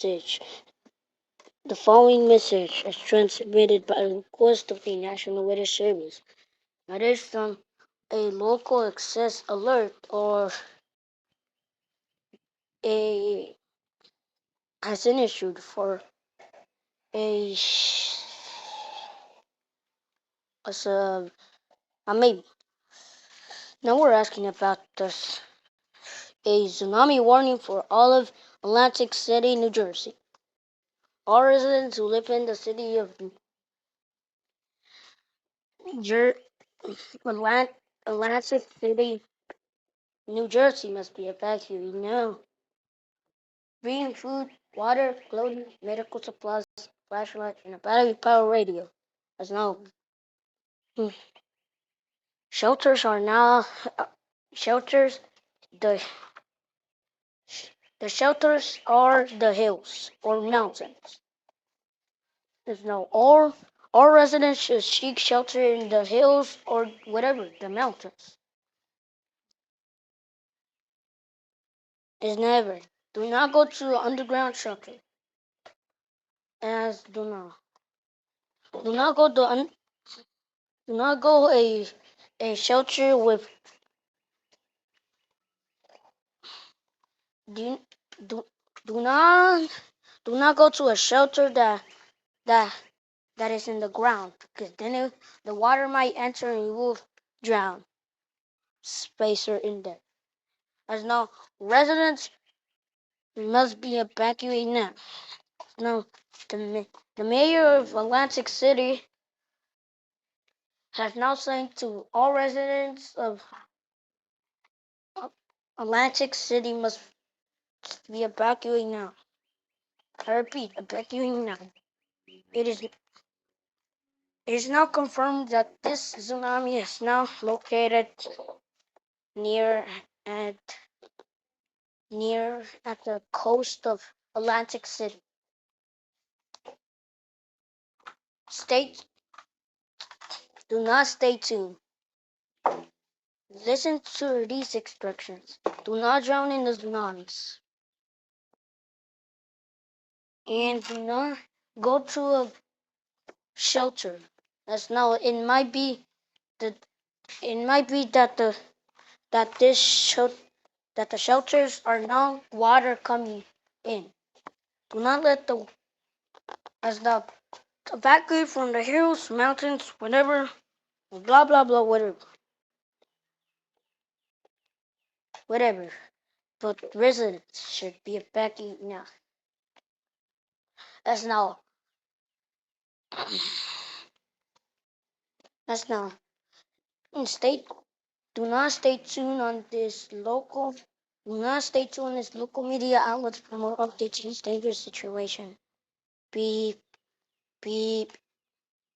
message. The following message is transmitted by request of the National Weather Service. It is from a local access alert or a has been issued for a as a maybe. Now we're asking about this a tsunami warning for all of Atlantic City, New Jersey. All residents who live in the city of Jer- Atlantic City, New Jersey must be evacuated now. Bring food, water, clothing, medical supplies, flashlight, and a battery-powered radio. As now, shelters are now shelters. The the shelters are the hills or mountains. There's no all residents should seek shelter in the hills or whatever the mountains. Is never. Do not go to underground shelter. As do not go to do not go a shelter with do do do not do not go to a shelter that that is in the ground because then the water might enter and you will drown. Spacer in there. As now, residents must be evacuated now. Now, the mayor of Atlantic City has now sent to all residents of Atlantic City must be evacuated now. I repeat, evacuating now. It is it is now confirmed that this tsunami is now located near at near at the coast of Atlantic City. Stay do not stay tuned. Listen to these instructions. Do not drown in the tsunamis. And do not go to a shelter. As now the it might be that the shelters are now water coming in. Do not let the as the evacuate from the hills, mountains, whatever, blah blah blah, whatever. But residents should be evacuated now. As now, as now, stay. Do not stay tuned on this local. Do not stay tuned on this local media outlets promote updates in this dangerous situation. Beep, beep.